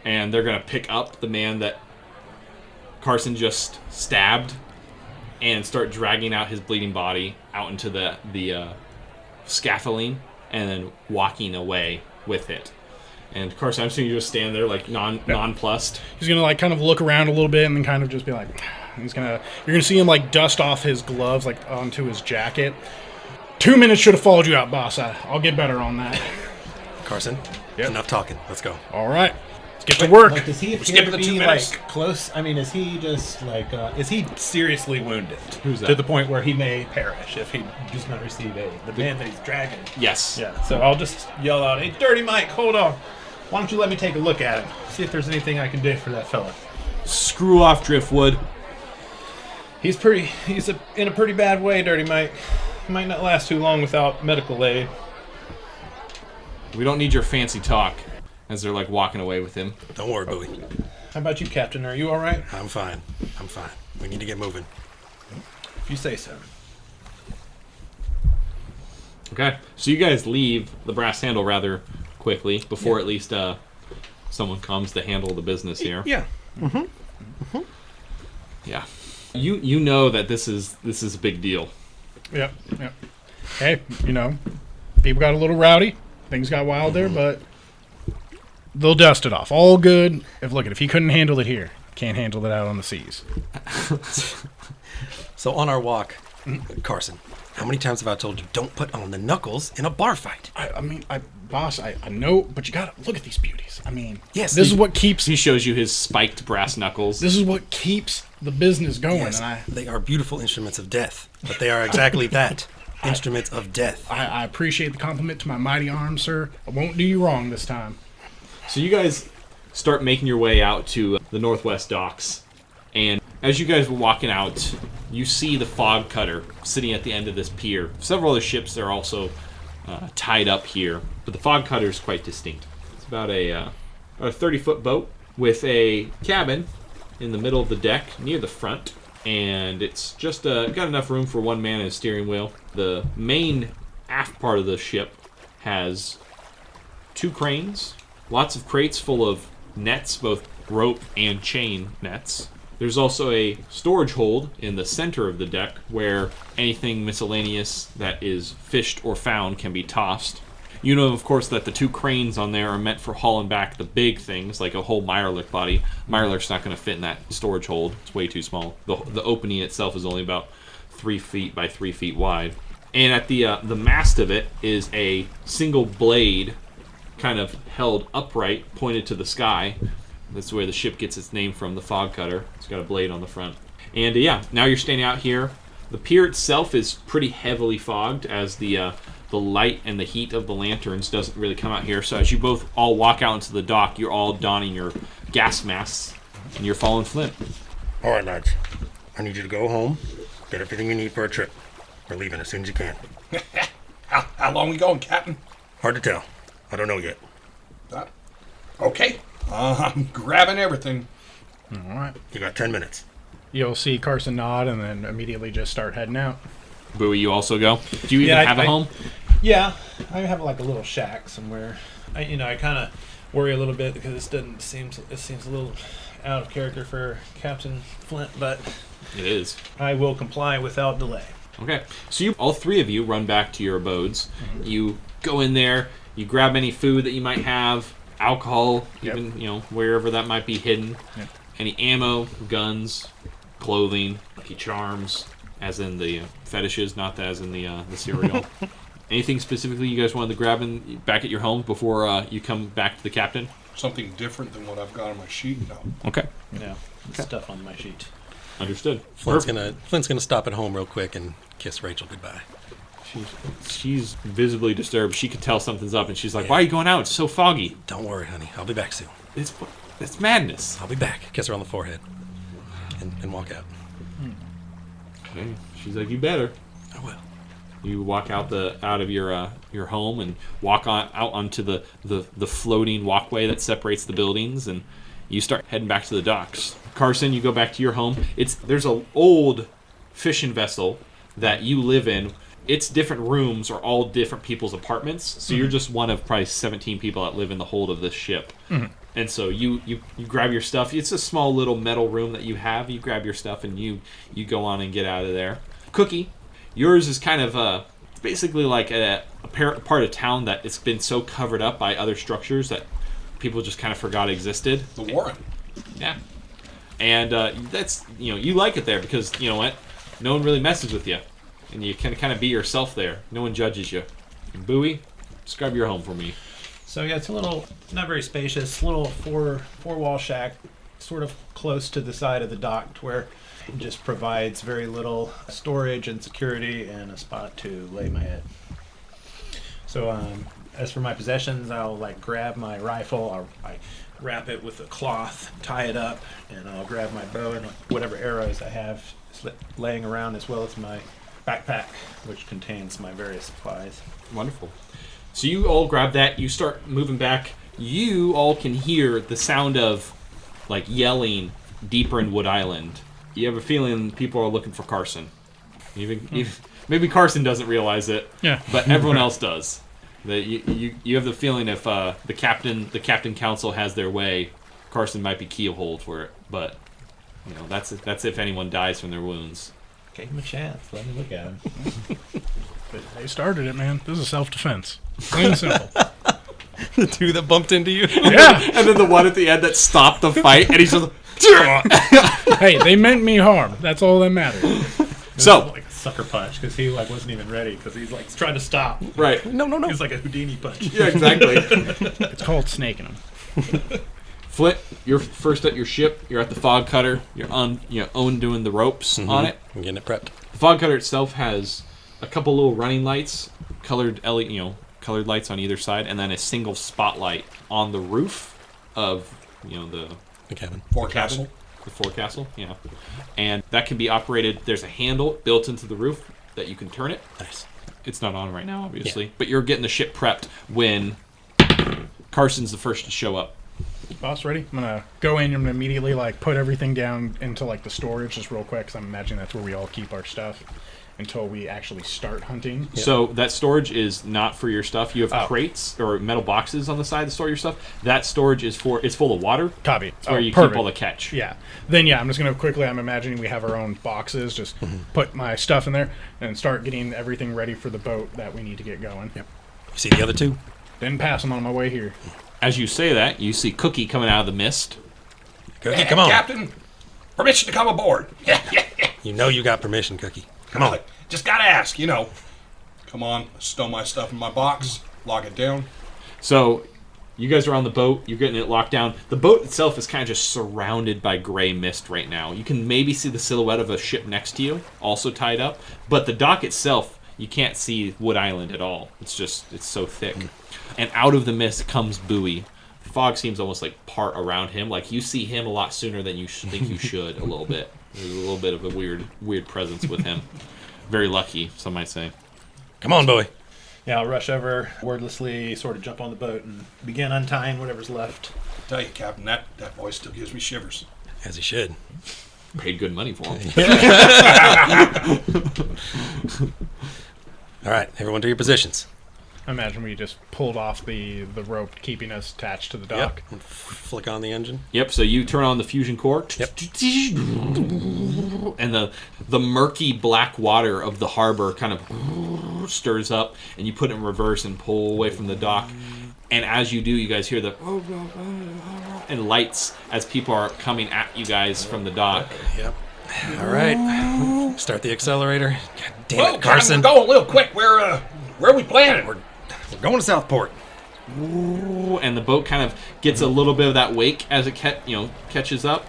S1: And they're gonna pick up the man that Carson just stabbed and start dragging out his bleeding body out into the scaffolding and then walking away with it. And Carson, I'm seeing you just stand there like nonplussed.
S3: He's gonna like kind of look around a little bit and then kind of just be like, you're gonna see him like dust off his gloves like onto his jacket. 2 minutes should have followed you out, boss. I'll get better on that.
S5: Carson, enough talking. Let's go.
S3: All right, let's get to work.
S4: Like, does he appear
S2: skipping
S4: to
S2: the 2
S4: be
S2: minutes.
S4: like close? I mean, is he just like is he seriously wounded?
S1: Who's that?
S4: To the point where he may perish if he does not receive aid? The man that he's dragging.
S1: Yes.
S4: Yeah. So I'll just yell out, "Hey, Dirty Mike, hold on! Why don't you let me take a look at him? See if there's anything I can do for that fella."
S1: Screw off, Driftwood.
S4: He's in a pretty bad way, Dirty Mike. He might not last too long without medical aid.
S1: We don't need your fancy talk. As they're like walking away with him.
S5: Don't worry, Buoy.
S4: How about you, Captain? Are you all right?
S5: I'm fine. We need to get moving.
S4: If you say so.
S1: Okay. So you guys leave the brass handle rather quickly before at least someone comes to handle the business here.
S5: Yeah.
S1: Yeah. You know that this is a big deal.
S3: Yep. Hey, people got a little rowdy. Things got wild there, but they'll dust it off. All good. If he couldn't handle it here, can't handle it out on the seas.
S5: So on our walk, Carson, how many times have I told you don't put on the knuckles in a bar fight?
S3: Boss, I know, but you gotta look at these beauties.
S5: Yes,
S3: this is what keeps.
S1: He shows you his spiked brass knuckles.
S3: This is what keeps the business going.
S5: Yes,
S3: And
S5: they are beautiful instruments of death, but they are exactly that. Instruments of death.
S3: I appreciate the compliment to my mighty arm, sir. I won't do you wrong this time.
S1: So you guys start making your way out to the northwest docks, and as you guys were walking out, you see the fog cutter sitting at the end of this pier. Several other ships are also tied up here, but the fog cutter is quite distinct. It's about a 30-foot boat with a cabin in the middle of the deck near the front, and it's just got enough room for one man and a steering wheel. The main aft part of the ship has 2 cranes, lots of crates full of nets, both rope and chain nets. There's also a storage hold in the center of the deck where anything miscellaneous that is fished or found can be tossed. You know, of course, that the 2 cranes on there are meant for hauling back the big things, like a whole Mirelurk body. Mirelurk's not going to fit in that storage hold. It's way too small. The opening itself is only about 3 feet by 3 feet wide. And at the mast of it is a single blade kind of held upright, pointed to the sky. That's where the ship gets its name from, the fog cutter. It's got a blade on the front. And now you're standing out here. The pier itself is pretty heavily fogged as the the light and the heat of the lanterns doesn't really come out here. So as you both all walk out into the dock, you're all donning your gas masks, and you're following Flint.
S6: All right, lads. I need you to go home, get everything you need for a trip. We're leaving as soon as you can.
S2: How long we going, Captain?
S6: Hard to tell. I don't know yet.
S2: Okay. I'm grabbing everything.
S3: All right.
S6: You got 10 minutes.
S3: You'll see Carson nod and then immediately just start heading out.
S1: Buoy, you also go? Do you even have a home?
S4: Yeah, I have like a little shack somewhere. I kind of worry a little bit because it seems a little out of character for Captain Flint, but
S1: It is.
S4: I will comply without delay.
S1: Okay. So all three of you run back to your abodes. Mm-hmm. You go in there, you grab any food that you might have, alcohol, even, wherever that might be hidden.
S3: Yep.
S1: Any ammo, guns, clothing, lucky charms, as in the fetishes, not as in the cereal. Anything specifically you guys wanted to grab back at your home before you come back to the captain?
S2: Something different than what I've got on my sheet? No.
S1: Okay.
S4: Yeah, stuff on my sheet.
S1: Understood.
S5: Flint's gonna stop at home real quick and kiss Rachel goodbye.
S1: She's visibly disturbed. She could tell something's up, and she's like, "Why are you going out? It's so foggy."
S5: Don't worry, honey. I'll be back soon.
S1: It's madness.
S5: I'll be back. Kiss her on the forehead and walk out.
S1: Okay. She's like, "You better."
S5: I will.
S1: You walk out of your home and walk out onto the floating walkway that separates the buildings, and you start heading back to the docks. Carson, you go back to your home. There's an old fishing vessel that you live in. Its different rooms are all different people's apartments, so you're just one of probably 17 people that live in the hold of this ship. Mm-hmm. And so you grab your stuff. It's a small little metal room that you have. You grab your stuff and you go on and get out of there. Cookie, yours is kind of basically like a part of town that it's been so covered up by other structures that people just kind of forgot existed.
S2: The Warren.
S1: Yeah. And that's, you like it there because, you know what, no one really messes with you. And you can kind of be yourself there. No one judges you. And Buoy, describe your home for me.
S4: So yeah, it's a little, not very spacious, little four-wall shack, sort of close to the side of the dock where it just provides very little storage and security and a spot to lay my head. So as for my possessions, I'll grab my rifle, I wrap it with a cloth, tie it up, and I'll grab my bow and whatever arrows I have laying around, as well as my backpack, which contains my various supplies.
S1: Wonderful. So you all grab that, you start moving back. You all can hear the sound of yelling deeper in Wood Island. You have a feeling people are looking for Carson. Maybe Carson doesn't realize it, but everyone else does. You have the feeling if the captain council has their way, Carson might be keyhole for it. But that's if anyone dies from their wounds.
S4: Gave him a chance. Let me look at him.
S3: But they started it, man. This is self-defense. Plain and simple.
S5: The two that bumped into you.
S3: Yeah.
S1: And then the one at the end that stopped the fight, and he's just
S3: Hey, they meant me harm. That's all that matters.
S1: So,
S4: like a sucker punch because he wasn't even ready because he's trying to stop.
S1: right.
S5: No.
S4: It's like a Houdini punch.
S1: Yeah, exactly.
S3: It's called snaking them.
S1: Flint, you're first at your ship. You're at the fog cutter. You're Owen doing the ropes on it.
S5: I'm getting it prepped.
S1: The fog cutter itself has a couple little running lights, colored lights on either side, and then a single spotlight on the roof of
S5: The cabin.
S2: Forecastle.
S1: The forecastle, yeah. And that can be operated. There's a handle built into the roof that you can turn it.
S5: Nice.
S1: It's not on right now, obviously, but you're getting the ship prepped when Carson's the first to show up.
S3: Boss, ready? I'm gonna go in and immediately put everything down into the storage just real quick, because I'm imagining that's where we all keep our stuff until we actually start hunting.
S1: Yep. So that storage is not for your stuff. You have crates or metal boxes on the side to store your stuff. That storage is it's full of water.
S3: Copy.
S1: It's where you keep all the catch.
S3: Yeah. Then I'm just gonna quickly. I'm imagining we have our own boxes. Just put my stuff in there and start getting everything ready for the boat that we need to get going.
S5: Yep. You see the other two?
S3: Then pass them on my way here.
S1: As you say that, you see Cookie coming out of the mist.
S5: Cookie, come on.
S2: Captain, permission to come aboard.
S5: You know you got permission, Cookie. Come on.
S2: Just gotta ask, Come on, stow my stuff in my box, lock it down.
S1: So, you guys are on the boat. You're getting it locked down. The boat itself is kind of just surrounded by gray mist right now. You can maybe see the silhouette of a ship next to you, also tied up. But the dock itself, You can't see Wood Island at all. It's so thick. And out of the mist comes Buoy. Fog seems almost like part around him. Like you see him a lot sooner than you think you should. A little bit. There's a little bit of a weird presence with him. Very lucky, some might say.
S5: Come on, Buoy.
S4: Yeah, I'll rush over, wordlessly sort of jump on the boat and begin untying whatever's left.
S2: I tell you, Captain, that boy still gives me shivers.
S5: As he should.
S1: Paid good money for him.
S5: All right, everyone to your positions.
S3: I imagine we just pulled off the rope keeping us attached to the dock.
S5: Yep. Flick on the engine.
S1: Yep, so you turn on the fusion core.
S5: Yep.
S1: And the murky black water of the harbor kind of stirs up, and you put it in reverse and pull away from the dock. And as you do, you guys hear the and lights as people are coming at you guys from the dock.
S5: Yep. All right. Start the accelerator. God damn it,
S2: Carson.
S5: Carson.
S2: We're going a little quick. Where are we planning?
S5: We're going to Southport.
S1: And the boat kind of gets a little bit of that wake as it catches up,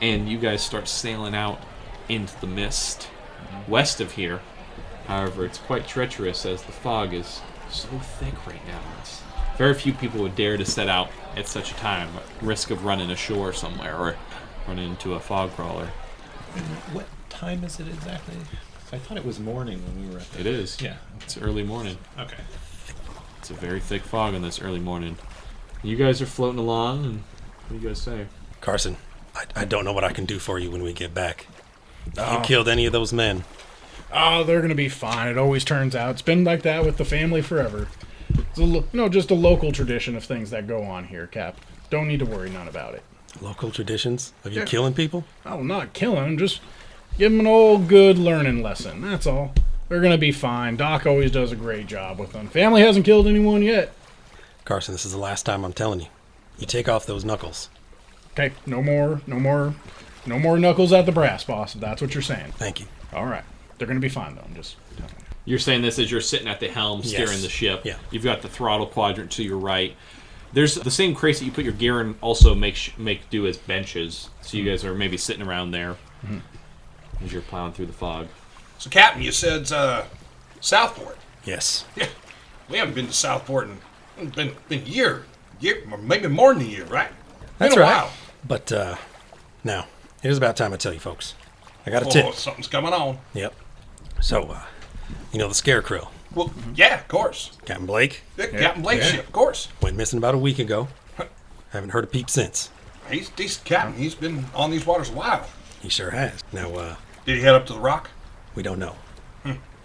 S1: and you guys start sailing out into the mist west of here. However, it's quite treacherous as the fog is so thick right now. Very few people would dare to set out at such a time, at risk of running ashore somewhere or running into a fog crawler.
S4: What time is it exactly? I thought it was morning when we were at the...
S1: It is.
S4: Yeah.
S1: It's early morning.
S4: Okay.
S1: It's a very thick fog on this early morning. You guys are floating along, and what do you guys say?
S5: Carson, I don't know what I can do for you when we get back. You killed any of those men.
S3: Oh, they're going to be fine. It always turns out. It's been like that with the family forever. It's just a local tradition of things that go on here, Cap. Don't need to worry none about it.
S5: Local traditions of you killing people?
S3: Oh, not killing them. Just give them an old good learning lesson. That's all. They're going to be fine. Doc always does a great job with them. Family hasn't killed anyone yet.
S5: Carson, this is the last time I'm telling you. You take off those knuckles.
S3: Okay, no more knuckles at the brass, boss, if that's what you're saying.
S5: Thank you.
S3: All right. They're going to be fine, though. I'm just telling you.
S1: You're saying this as you're sitting at the helm steering the ship.
S5: Yeah.
S1: You've got the throttle quadrant to your right. There's the same crates that you put your gear in also make do as benches. So you guys are maybe sitting around there as you're plowing through the fog.
S2: So, Captain, you said Southport.
S5: Yes.
S2: Yeah. We haven't been to Southport in been a year, or maybe more than a year, right?
S5: That's
S2: been a
S5: right.
S2: while.
S5: But now, it is about time I tell you folks. I got a tip.
S2: Something's coming on.
S5: Yep. So, you know the Scarecrow.
S2: Well, yeah, of course.
S5: Captain Blake
S2: Captain Blake's ship, of course.
S5: went missing about a week ago. Haven't heard a peep since.
S2: He's a decent captain. He's been on these waters a while.
S5: He sure has. Now,
S2: Did he head up to the rock?
S5: we don't know.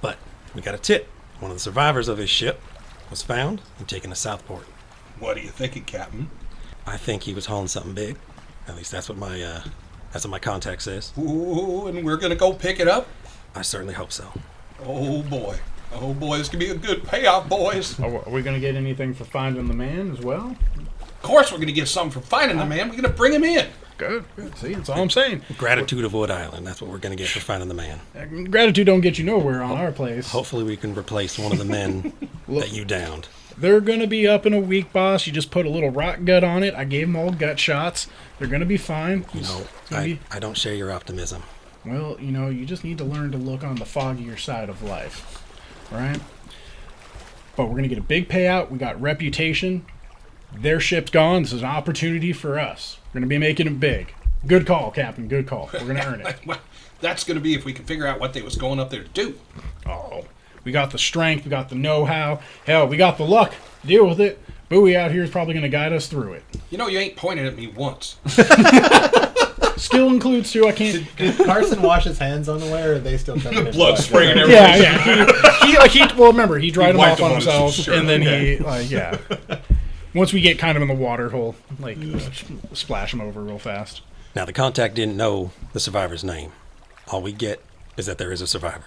S5: But we got a tip. One of the survivors of his ship was found and taken to Southport.
S2: What are you thinking, Captain?
S5: I think he was hauling something big. At least that's what my contact says.
S2: Ooh, and we're gonna go pick it up?
S5: I certainly hope so.
S2: Oh boy, this could be a good payoff, boys.
S3: Are we going to get anything for finding the man as well?
S2: Of course, we're gonna get something for finding the man. We're gonna bring him in.
S3: Good. See, that's all I'm saying.
S5: Gratitude of Wood Island. That's what we're going to get for finding the man.
S3: Gratitude don't get you nowhere on our place.
S5: Hopefully we can replace one of the men that you downed.
S3: They're going to be up in a week, boss. You just put a little rock gut on it. I gave them all gut shots. They're going to be fine.
S5: You know, I don't share your optimism.
S3: Well, you just need to learn to look on the foggier side of life. All right? But we're going to get a big payout. We got reputation. Their ship's gone. This is an opportunity for us. We're going to be making it big. Good call, Captain. Good call. We're going to earn it.
S2: Well, that's gonna be if we can figure out what they was going up there to do.
S3: Oh, we got the strength. We got the know-how. Hell, we got the luck. Deal with it. Buoy out here is probably going to guide us through it.
S2: You know, you ain't pointed at me once.
S3: Skill includes too. I can't.
S4: Did Carson wash his hands on the way, or are they still covered in
S2: Blood spraying everywhere.
S3: Yeah. Well, remember, he dried them
S2: wiped
S3: off on
S2: them on his
S3: himself,
S2: shirt.
S3: and then he, Once we get kind of in the water, he'll splash them over real fast.
S5: Now, the contact didn't know the survivor's name. All we get is that there is a survivor.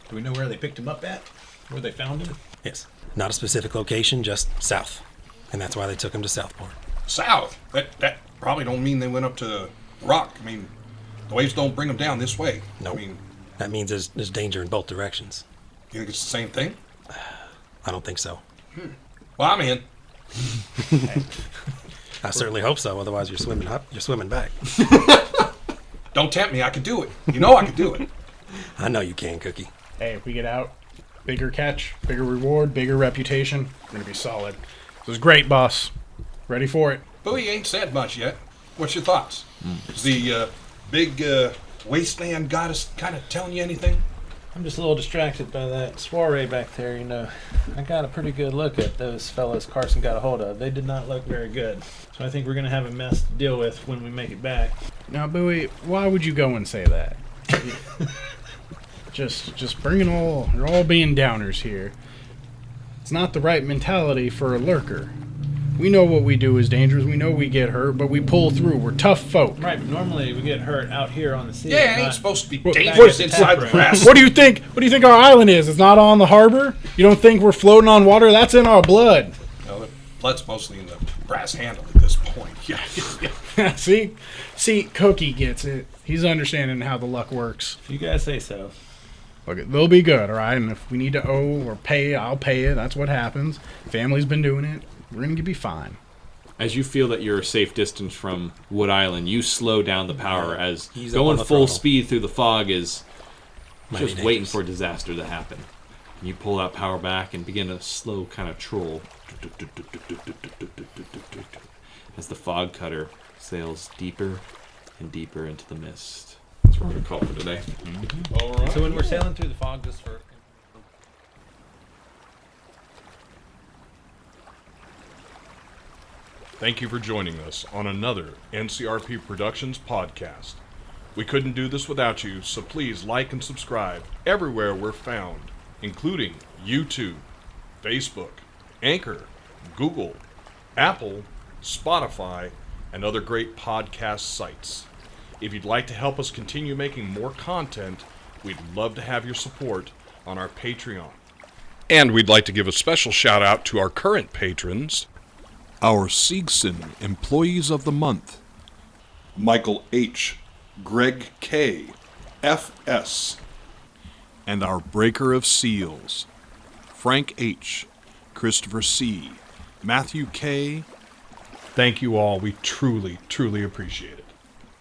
S4: Do we know where they picked him up at? Where they found him?
S5: Yes. Not a specific location, just south. And that's why they took him to Southport.
S2: South. That probably don't mean they went up to the rock. I mean, the waves don't bring them down this way.
S5: Nope.
S2: I mean,
S5: That means there's danger in both directions.
S2: you think it's the same thing?
S5: I don't think so.
S2: Well, I'm in.
S5: I certainly hope so. Otherwise, you're swimming up. You're swimming back.
S2: Don't tempt me. I can do it. You know I can do it.
S5: I know you can, Cookie.
S3: Hey, if we get out, Bigger catch, bigger reward, bigger reputation. We're going to be solid. This is great, boss. Ready for it.
S2: Buoy ain't said much yet. What's your thoughts? Is the big wasteland goddess kind of telling you anything?
S4: I'm just a little distracted by that soiree back there, you know. I got a pretty good look at those fellas Carson got a hold of. They did not look very good. So I think we're going to have a mess to deal with when we make it back.
S3: Now, Buoy, why would you go and say that? just bring it all. You're all being downers here. It's not the right mentality for a lurker. We know what we do is dangerous. We know we get hurt, but we pull through. We're tough folk.
S4: Right, but normally we get hurt out here on the sea.
S2: Yeah, it ain't
S4: not-
S2: supposed to be
S3: What-
S2: dangerous inside the grass.
S3: What do you think? What do you think our island is? It's not on the harbor? You don't think we're floating on water? That's in our blood.
S2: Well, the blood's mostly in the brass handle at this point. Yeah.
S3: See, Cookie gets it. He's understanding how the luck works.
S4: If you guys say so.
S3: Look, they'll be good, all right? And if we need to owe or pay, I'll pay it. That's what happens. Family's been doing it. We're going to be fine.
S1: As you feel that you're a safe distance from Wood Island, you slow down the power as
S5: Ease up on
S1: going
S5: the
S1: full
S5: throttle.
S1: speed through the fog is
S5: Mighty
S1: just waiting
S5: dangerous.
S1: for a disaster to happen. You pull that power back and begin a slow kind of troll as the fog cutter sails deeper and deeper into the mist. That's what we're going to call it for today.
S2: All right.
S4: So when we're sailing through the fog, just for...
S2: Thank you for joining us on another NCRP Productions podcast. We couldn't do this without you, so please like and subscribe everywhere we're found, including YouTube, Facebook, Anchor, Google, Apple, Spotify, and other great podcast sites. If you'd like to help us continue making more content, we'd love to have your support on our Patreon. And we'd like to give a special shout out to our current patrons, our Seegson Employees of the Month: Michael H., Greg K., F.S., and our Breaker of Seals: Frank H., Christopher C., Matthew K. Thank you all. We truly, truly appreciate it.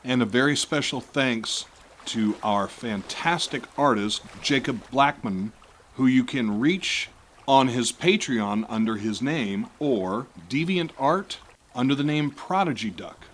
S2: And a very special thanks to our fantastic artist, Jacob Blackmon, who you can reach on his Patreon under his name, or Deviant Art under the name Prodigy Duck.